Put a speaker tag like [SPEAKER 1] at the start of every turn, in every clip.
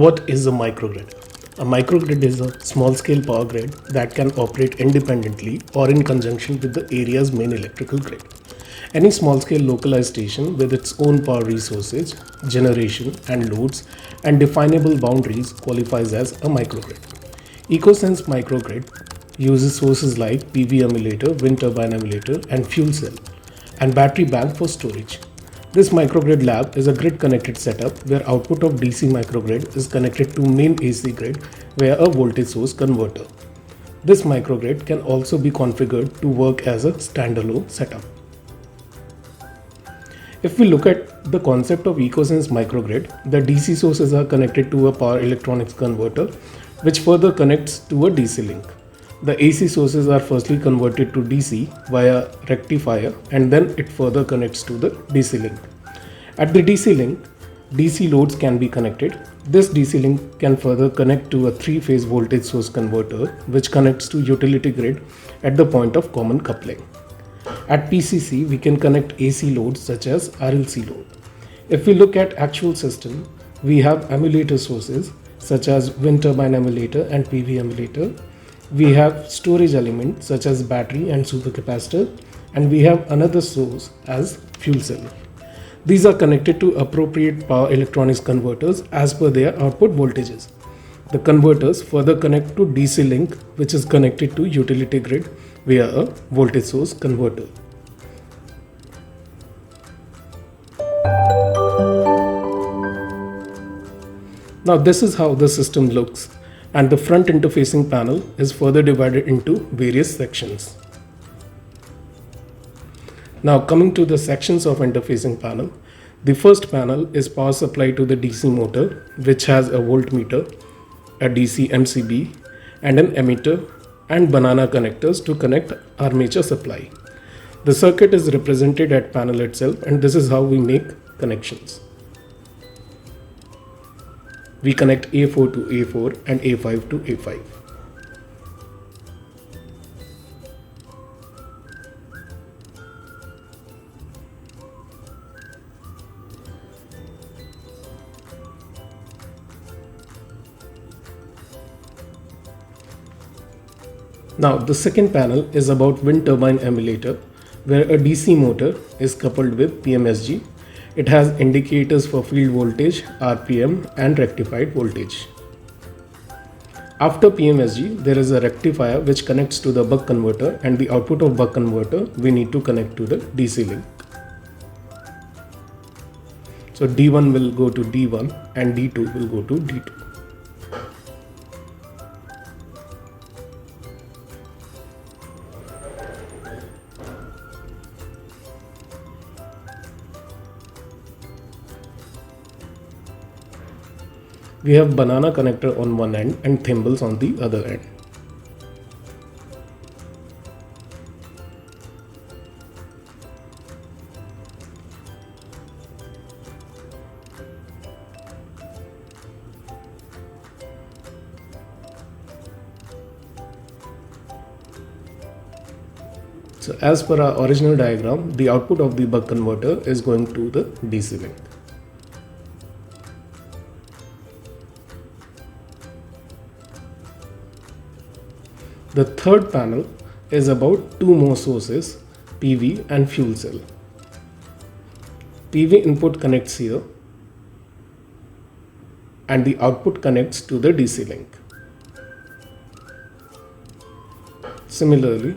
[SPEAKER 1] What is a microgrid? A microgrid is a small-scale power grid that can operate independently or in conjunction with the area's main electrical grid. Any small-scale localized station with its own power resources, generation and loads and definable boundaries qualifies as a microgrid. Ecosense microgrid uses sources like PV emulator, wind turbine emulator and fuel cell and battery bank for storage. This microgrid lab is a grid-connected setup where output of DC microgrid is connected to main AC grid via a voltage source converter. This microgrid can also be configured to work as a standalone setup. If we look at the concept of Ecosense microgrid, the DC sources are connected to a power electronics converter which further connects to a DC link. The AC sources are firstly converted to DC via rectifier and then it further connects to the DC link. At the DC link, DC loads can be connected. This DC link can further connect to a 3-phase voltage source converter which connects to utility grid at the point of common coupling. At PCC, we can connect AC loads such as RLC load. If we look at actual system, we have emulator sources such as wind turbine emulator and PV emulator. We have storage elements such as battery and supercapacitor, and we have another source as fuel cell. These are connected to appropriate power electronics converters as per their output voltages. The converters further connect to DC link, which is connected to utility grid via a voltage source converter. Now this is how the system looks, and the front interfacing panel is further divided into various sections. Now coming to the sections of interfacing panel, the first panel is power supply to the DC motor, which has a voltmeter, a DC MCB and an emitter and banana connectors to connect armature supply. The circuit is represented at panel itself, and this is how we make connections. We connect A4 to A4 and A5 to A5. Now the second panel is about wind turbine emulator, where a DC motor is coupled with PMSG. It has indicators for field voltage, RPM and rectified voltage. After PMSG, there is a rectifier which connects to the buck converter, and the output of buck converter we need to connect to the DC link. So D1 will go to D1 and D2 will go to D2. We have banana connector on one end and thimbles on the other end. So as per our original diagram, the output of the buck converter is going to the DC link. The third panel is about two more sources, PV and fuel cell. PV input connects here and the output connects to the DC link. Similarly,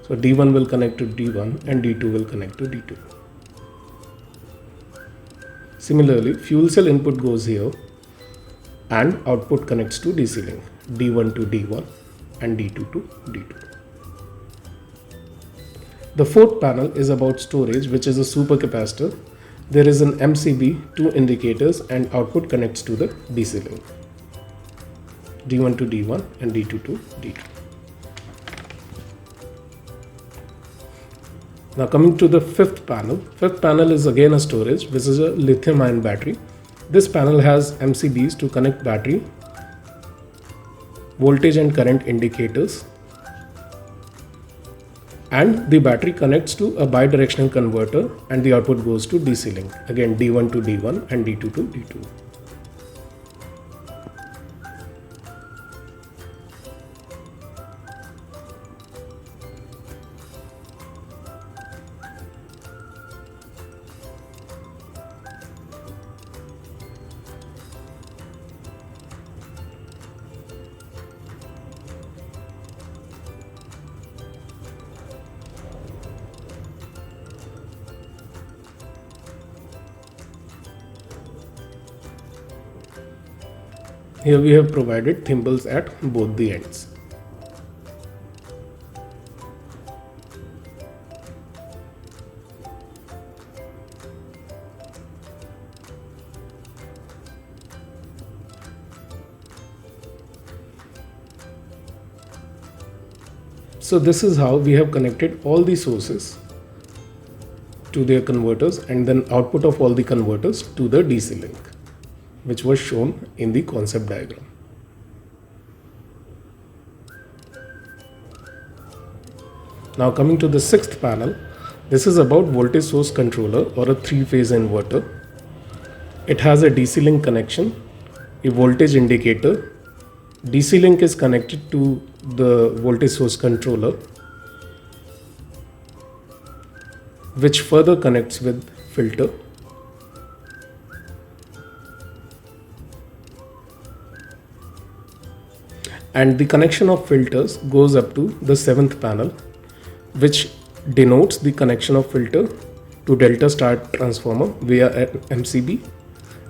[SPEAKER 1] so D1 will connect to D1 and D2 will connect to D2. Similarly, fuel cell input goes here and output connects to DC link, D1 to D1 and D2 to D2. The fourth panel is about storage, which is a supercapacitor. There is an MCB, two indicators, and output connects to the DC link, D1 to D1 and D2 to D2. Now coming to the fifth panel. Fifth panel is again a storage, which is a lithium ion battery. This panel has MCBs to connect battery, voltage and current indicators, and the battery connects to a bidirectional converter and the output goes to DC link, again D1 to D1 and D2 to D2. Here we have provided thimbles at both the ends. So this is how we have connected all the sources to their converters and then output of all the converters to the DC link, which was shown in the concept diagram. Now coming to the sixth panel, this is about voltage source controller or a three-phase inverter. It has a DC link connection, a voltage indicator. DC link is connected to the voltage source controller, which further connects with filter. And the connection of filters goes up to the seventh panel, which denotes the connection of filter to delta star transformer via an MCB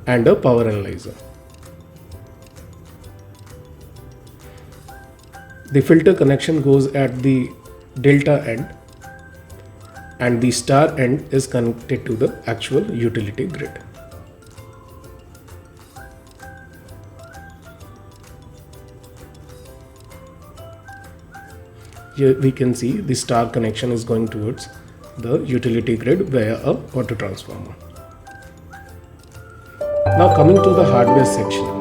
[SPEAKER 1] and a power analyzer. The filter connection goes at the delta end and the star end is connected to the actual utility grid. Here we can see the star connection is going towards the utility grid via a auto transformer. Now coming to the hardware section.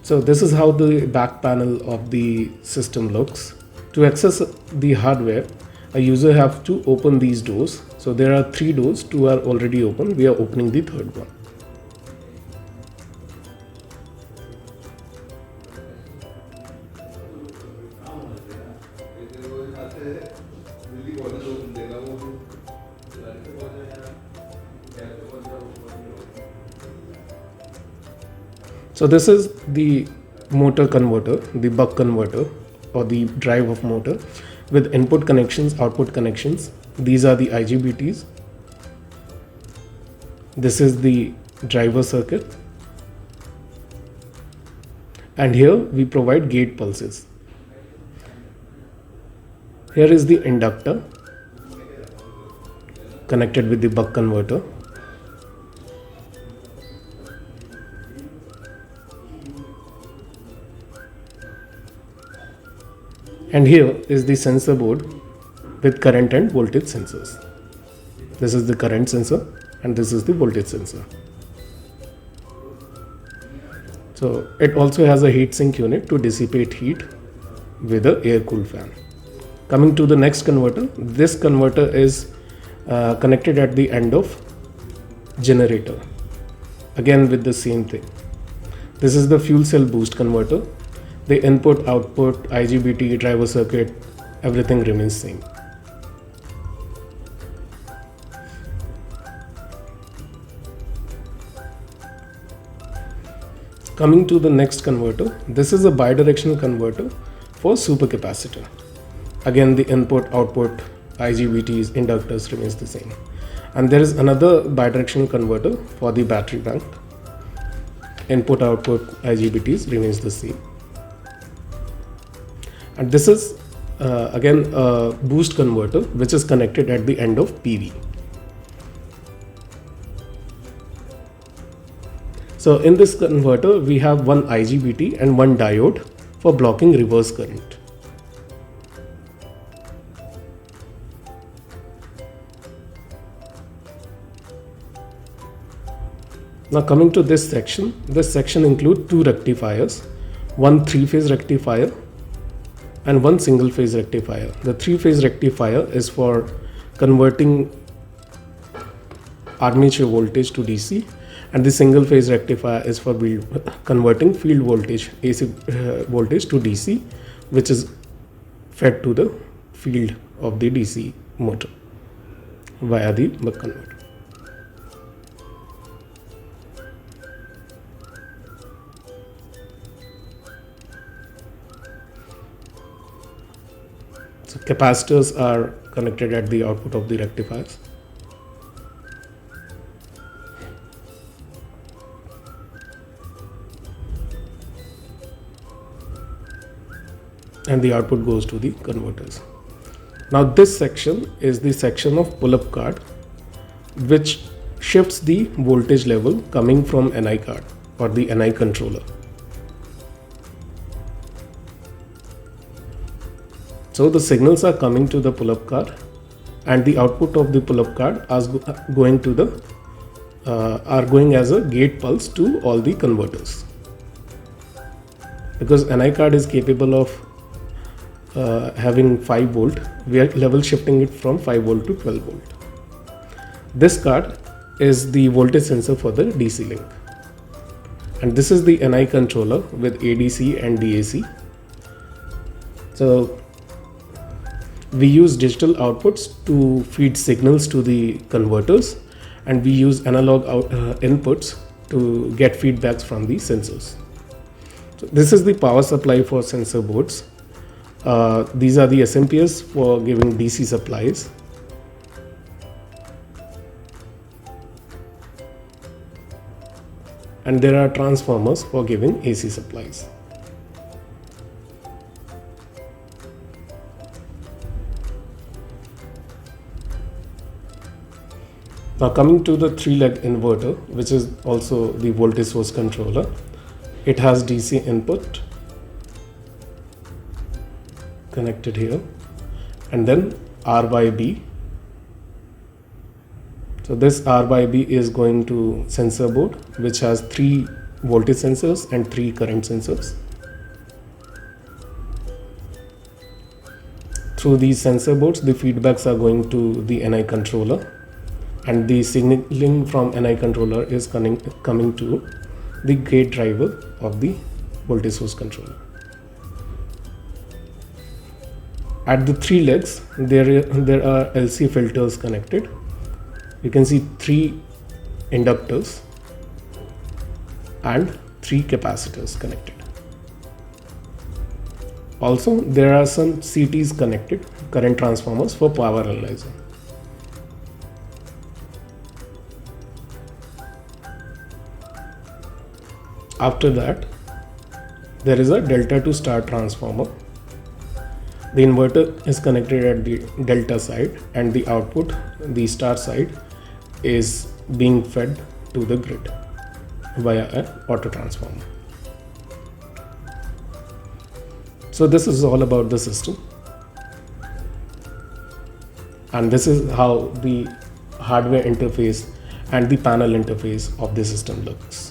[SPEAKER 1] So this is how the back panel of the system looks. To access the hardware, a user have to open these doors. So there are 3 doors, 2 are already open. We are opening the third one. So this is the motor converter, the buck converter or the drive of motor with input connections, output connections. These are the IGBTs. This is the driver circuit. And here we provide gate pulses. Here is the inductor connected with the buck converter. And here is the sensor board with current and voltage sensors. This is the current sensor and this is the voltage sensor. So it also has a heat sink unit to dissipate heat with an air cooled fan. Coming to the next converter, this converter is connected at the end of generator. Again with the same thing. This is the fuel cell boost converter. The input, output, IGBT, driver circuit, everything remains same. Coming to the next converter, this is a bidirectional converter for supercapacitor. Again, the input, output, IGBTs, inductors remains the same. And there is another bidirectional converter for the battery bank. Input, output, IGBTs remains the same. And this is again a boost converter which is connected at the end of PV. So in this converter we have one IGBT and one diode for blocking reverse current. Now coming to this section includes 2 rectifiers, one 3-phase rectifier and one single phase rectifier. The 3-phase rectifier is for converting armature voltage to DC, and the single phase rectifier is for converting field voltage, AC voltage to DC, which is fed to the field of the DC motor via the buck converter. So capacitors are connected at the output of the rectifiers. and the output goes to the converters. Now this section is the section of pull-up card, which shifts the voltage level coming from NI card or the NI controller. So the signals are coming to the pull-up card, and the output of the pull-up card are going as a gate pulse to all the converters. Because NI card is capable of having 5 volt, we are level shifting it from 5 volt to 12 volt. This card is the voltage sensor for the DC link, and this is the NI controller with ADC and DAC. So we use digital outputs to feed signals to the converters, and we use analog inputs to get feedbacks from the sensors. So this is the power supply for sensor boards. These are the SMPS for giving DC supplies. And there are transformers for giving AC supplies. Now coming to the 3-leg inverter, which is also the voltage source controller. It has DC input connected here, and then R by B. So this R by B is going to sensor board, which has 3 voltage sensors and 3 current sensors. Through these sensor boards, the feedbacks are going to the NI controller, and the signaling from NI controller is coming to the gate driver of the voltage source controller. At the 3 legs, there are LC filters connected. You can see 3 inductors and 3 capacitors connected. Also, there are some CTs connected, current transformers, for power analyzer. After that, there is a delta to star transformer. The inverter is connected at the delta side, and the output, the star side, is being fed to the grid via an auto transformer. So this is all about the system, and this is how the hardware interface and the panel interface of the system looks.